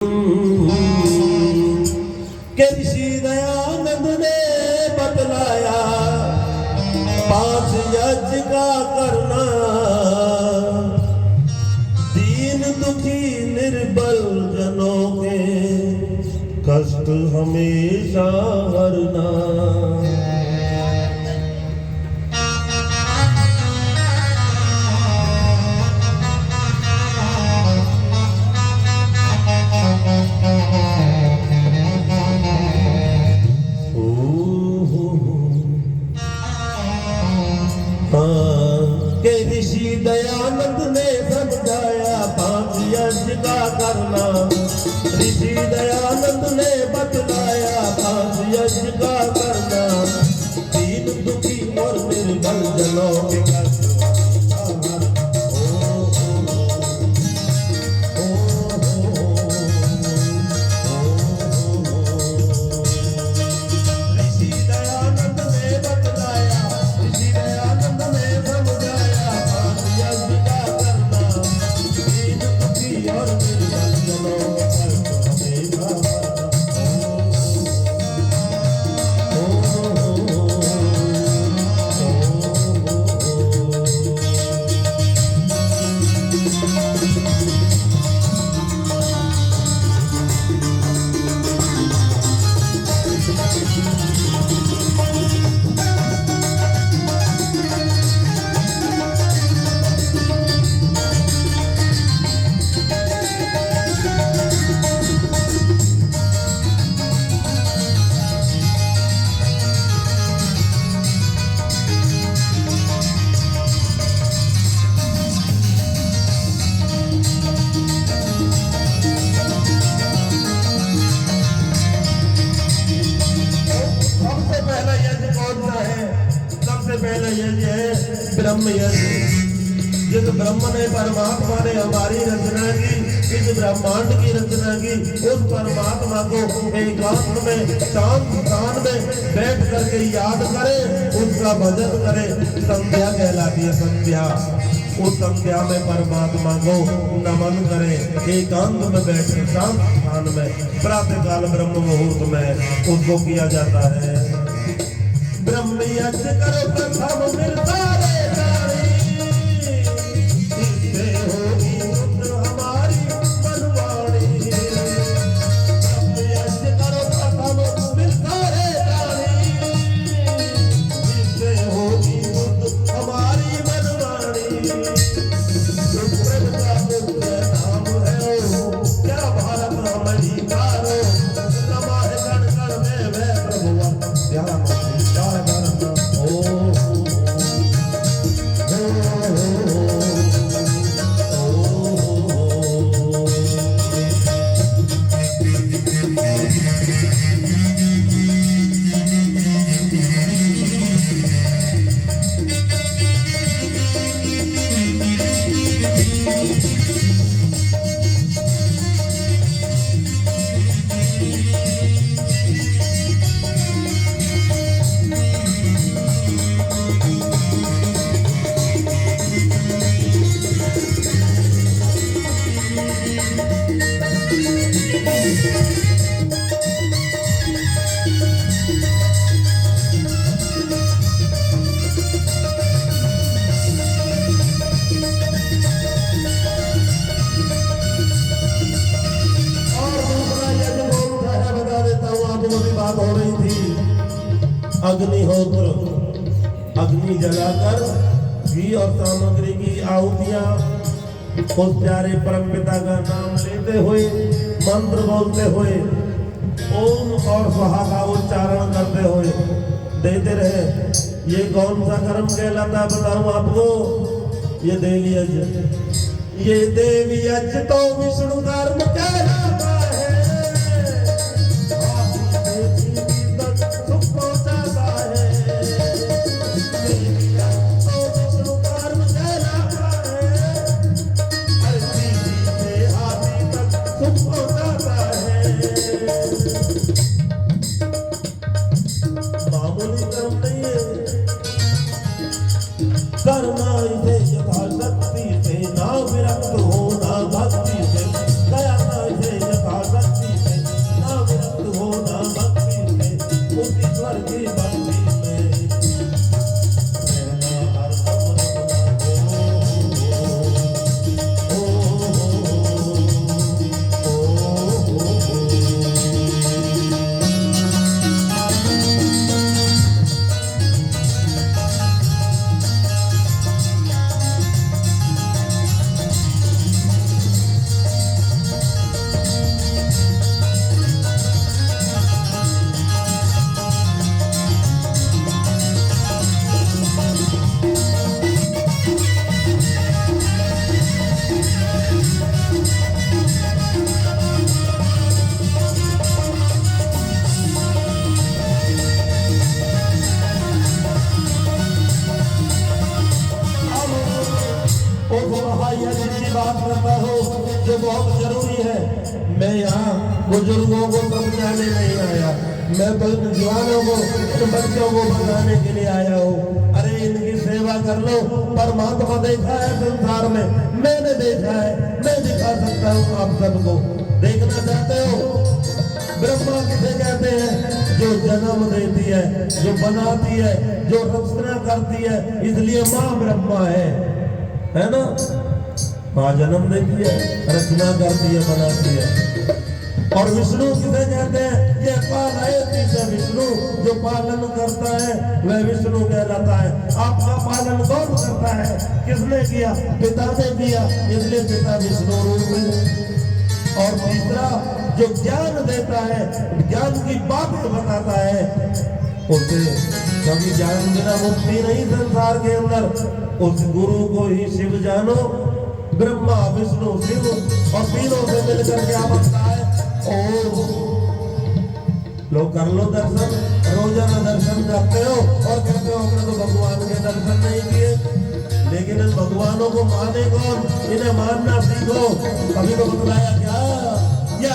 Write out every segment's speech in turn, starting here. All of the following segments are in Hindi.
के ऋषि दयानंद ने बतलाया 5 यज्ञ का करना, दीन दुखी निर्बल जनों के कष्ट हमेशा हरना। के ऋषि दयानंद ने समझाया 5 यज्ञ का करना, ऋषि दयानंद ने बतलाया 5 यज्ञ का करना, दीन दुखी और निर्बल जनों के कष्ट पहले यज्ञ है ब्रह्म यज्ञ। जिस ब्रह्म ने परमात्मा ने हमारी रचना की, इस ब्रह्मांड की रचना की, उस परमात्मा को एकांत में शांत स्थान में बैठ करके याद करे, उसका भजन करे। संध्या कहलाती है संध्या। उस संध्या में परमात्मा को नमन करे, एकांत में बैठ कर शांत स्थान में प्रातः काल ब्रह्म मुहूर्त में उसको किया जाता है। ब्रह्म यज्ञ करो प्रथम मिलता रे नारी, इससे होगी शुद्ध हमारी मनवाणी। ब्रह्म यज्ञ करो प्रथम मिलता रे नारी, इससे होगी शुद्ध हमारी मनवाणी। सुप्रभ का मुख्य नाम है ओ, क्या भारत हमारी कारो, रमा है कण कण में वह प्रभु ध्यान। बात हो रही थी, अग्निहोत्र, अग्नि जलाकर घी और सामग्री की आहुतियां उस प्यारे परम पिता का नाम लेते हुए, मंत्र बोलते हुए, ओम और स्वाहा का उच्चारण करते हुए देते रहे। ये कौन सा कर्म कहलाता बताऊं आपको? ये देवी यज्ञ। ये देवी यज्ञ तो विष्णु धर्म कहलाता है। मामूली कर्म नहीं है, करना इसे यथाशक्ति से, ना विरक्त हो ना भक्ति से, करना इसे यथाशक्ति बुजुर्गों को समझाने नहीं आया, मैं तो इन जवानों को, इन बच्चों को भगाने के लिए आया हूँ। अरे इनकी सेवा कर लो। परमात्मा देखा है संसार में, मैंने देखा है, मैं दिखा सकता हूँ आप सबको। देखना चाहते हो? ब्रह्मा किसे कहते हैं? जो जन्म देती है, जो बनाती है, जो रचना करती है, इसलिए माँ ब्रह्मा है ना? माँ जन्म देती है, रचना करती है, बनाती है। और विष्णु किसे कहते हैं? ये पालयति से विष्णु, जो पालन करता है वह विष्णु कहलाता है। आपका पालन कौन करता है? किसने किया? पिता ने किया, इसलिए पिता विष्णु रूप है। और तीसरा जो ज्ञान देता है, ज्ञान की बातें बताता है, उसे कभी ज्ञान बिना मुक्ति नहीं संसार के अंदर। उस गुरु को ही शिव जानो। ब्रह्मा विष्णु शिव, और तीनों से मिलकर क्या बनता है? ओम। लो कर लो दर्शन, रोजाना दर्शन करते हो और कहते हो हमने तो भगवान के दर्शन नहीं किए। लेकिन इन भगवानों को माने कौन? इन्हें मानना सीखो। कभी तो बतलाया क्या? या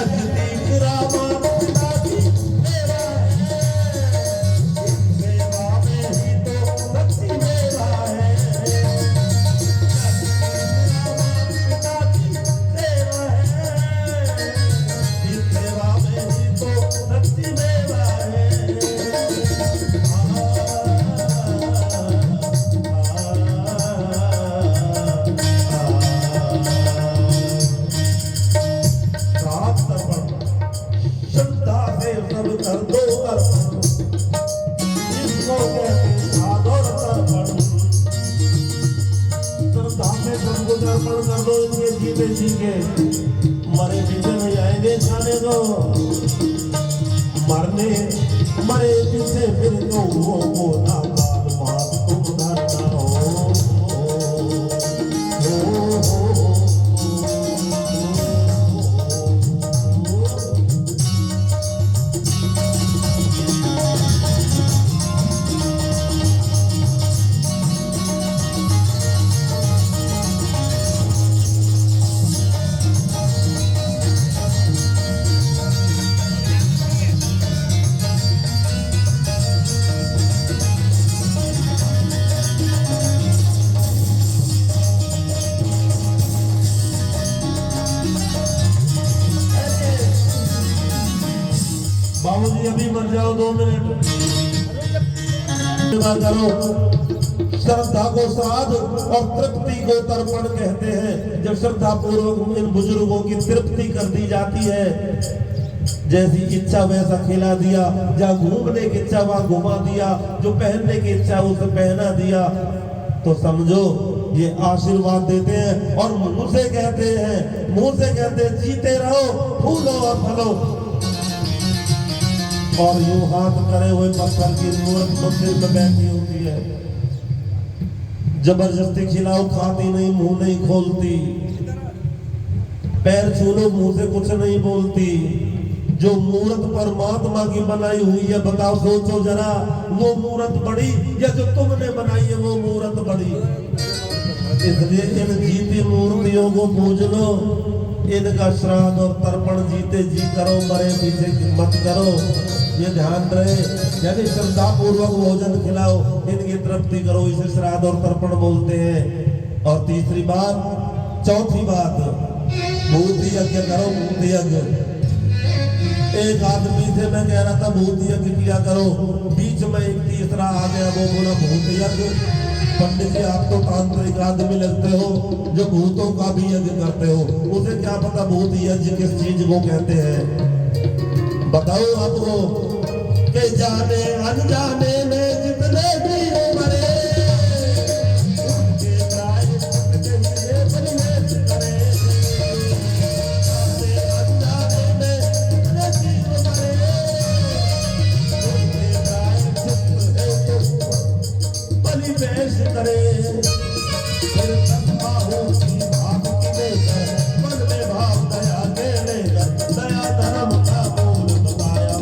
मरे पीछे नहीं आएंगे जाने दो। मरने मरे पीछे फिर तो वो नादान बात तुम धरना हो। बाबूजी अभी मर जाओ 2 मिनट करो। श्रद्धा को श्राद्ध और तृप्ति को तर्पण कहते हैं। जब श्रद्धा पूर्वक इन बुजुर्गों की तृप्ति कर दी जाती है, जैसी इच्छा वैसा खिला दिया, जहाँ घूमने की इच्छा वहां घुमा दिया, जो पहनने की इच्छा उसे पहना दिया, तो समझो ये आशीर्वाद देते हैं। और मुंह से कहते हैं जीते रहो, फूलो और फलो। और यूं हाथ करे हुए पत्थर की मूर्त मंदिर में बैठी होती है, जबरदस्ती खिलाओ, खाती नहीं, मुंह नहीं खोलती, पैर छू लो, मुंह से कुछ नहीं बोलती। जो मूर्त परमात्मा की बनाई हुई है, बताओ सोचो जरा, वो मूर्त बड़ी या जो तुमने बनाई है वो मूर्त बड़ी? इसलिए इन जीती मूर्तियों को पूज लो, इनका श्राद्ध और तर्पण जीते जी करो, मरे पीछे मत करो। ये ध्यान रहे, यदि श्रद्धा पूर्वक भोजन खिलाओ, इनकी तृप्ति करो, इसे श्राद्ध और तर्पण बोलते हैं। और तीसरी बात, चौथी बात, भूत यज्ञ करो, भूत यज्ञ। एक आदमी से मैं कह रहा था भूत यज्ञ किया करो, बीच में एक तीसरा आ गया, वो बोला भूत यज्ञ। पंडित जी आप तो तांत्रिक आदमी लगते हो जो भूतों का भी यज्ञ करते हो, उसे क्या पता भूत यज्ञ किस चीज को कहते हैं? बताओ आपको कि जाने अनजाने में जितने भी मरे, उनके प्रायश्चित के लिए परिवेश करें। जाने अनजाने में जितने जीव मरे, उनके प्रायश्चित हेतु परिवेश करें। फिर तत्बाहों की भाव की लेकर, मन में भाव दया के लेकर, दया धर्म का मूल बताया।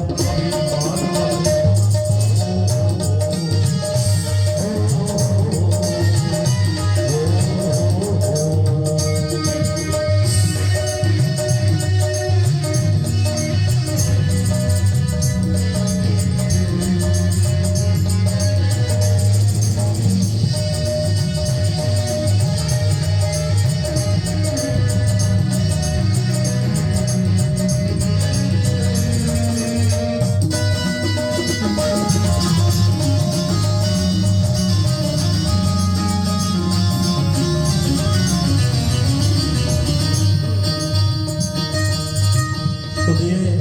सुनिए,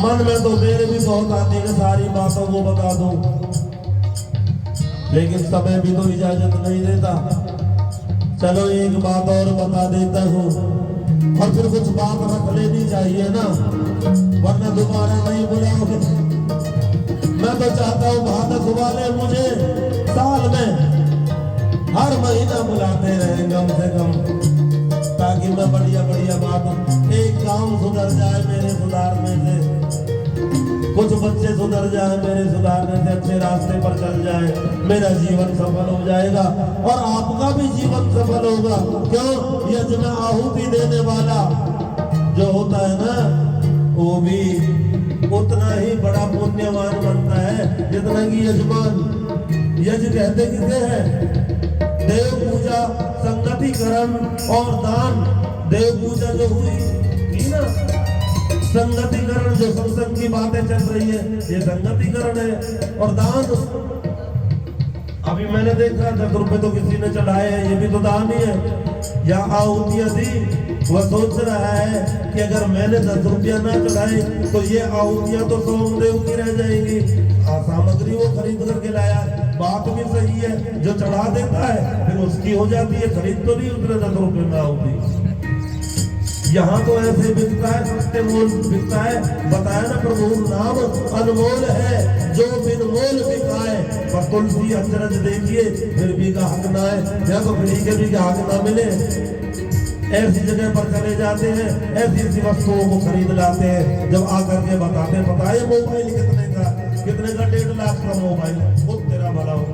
मन में तो मेरे भी बहुत आती है, सारी बातों को बता दूं, लेकिन समय भी तो इजाजत नहीं देता। चलो एक बात और बता देता हूँ, और फिर कुछ बात रख लेनी चाहिए ना, वरना दोबारा नहीं बुलाओगे। मैं तो चाहता हूँ भादक वाले मुझे साल में हर महीना बुलाते रहे कम से कम, ताकि मैं बढ़िया बढ़िया बात, एक काम सुधर जाए मेरे सुधारने से, कुछ बच्चे सुधर जाए मेरे सुधारने से, अच्छे रास्ते पर चल जाए, मेरा जीवन सफल हो जाएगा और आपका भी जीवन सफल होगा। क्यों? यज्ञ में आहुति देने वाला जो होता है ना, वो भी उतना ही बड़ा पुण्यवान बनता है जितना कि यजमान। यज्ञ कहते किसे है? देव पूजा, संगतिकरण और दान। देव पूजा जो हुई ना, संगतिकरण जो सत्संग की बातें चल रही है, ये संगतिकरण है। और दान, अभी मैंने देखा 10 रुपए तो किसी ने चढ़ाए हैं, ये भी तो दान ही है। या आहुतियां दी, वह सोच रहा है कि अगर मैंने 10 रुपया ना चढ़ाए तो ये आहुतियां तो सोमदेव की रह जाएंगी। सामग्री वो खरीद करके लाया, बात भी सही है, जो चढ़ा देता है फिर उसकी हो जाती है, खरीद तो नहीं उतने 10 रुपए में आहुति। यहाँ तो ऐसे बिकता है, सस्ते मोल बिकता है। बताया ना प्रभु, नाम अनमोल है जो बिन मोल बिकाए। पर तुलसी अचरज देखिए, फिर भी ग्राहक ना है, या तो फ्री के भी ग्राहक ना मिले। ऐसी जगह पर चले जाते हैं, ऐसी ऐसी वस्तुओं को खरीद लाते हैं, जब आकर के बताते, पता है मोबाइल कितने का? 1.5 लाख का मोबाइल, खुद तेरा भला हो।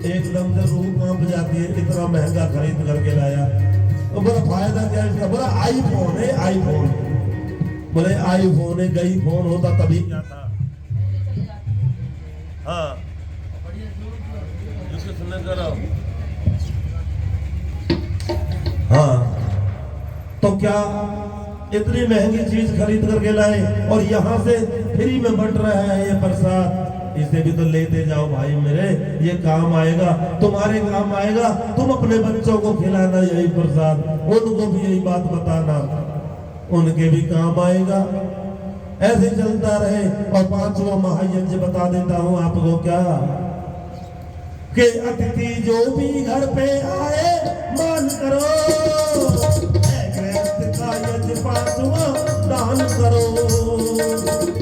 एकदम से रूह कांप जाती है, इतना महंगा खरीद करके लाया। तो बोला फायदा क्या इसका? बोला आईफोन है, आईफोन। बोले आईफोन है, गई फोन होता तभी क्या था? हाँ, करो। हाँ, तो क्या इतनी महंगी चीज खरीद करके लाए और यहाँ से फ्री में बंट रहा है ये प्रसाद। इसे भी तो लेते जाओ भाई मेरे, ये काम आएगा, तुम्हारे काम आएगा। तुम अपने बच्चों को खिलाना यही प्रसाद, उनको भी यही बात बताना, उनके भी काम आएगा। ऐसे चलता रहे। और 5वां महायज्ञ बता देता हूं आपको, क्या कि अतिथि जो भी घर पे आए मान करो, का यज्ञ 5वां दान करो।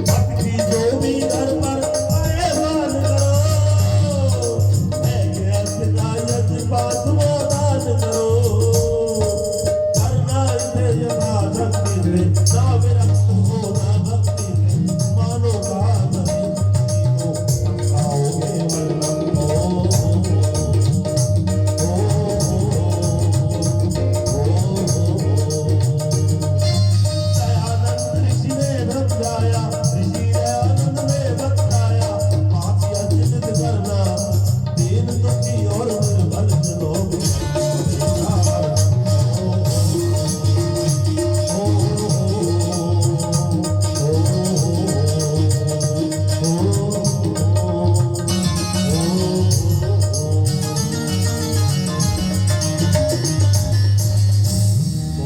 अतिथि जो भी घर पर आए मान करो, का यज्ञ 5वां दान करो। करना इसे यथाशक्ति से,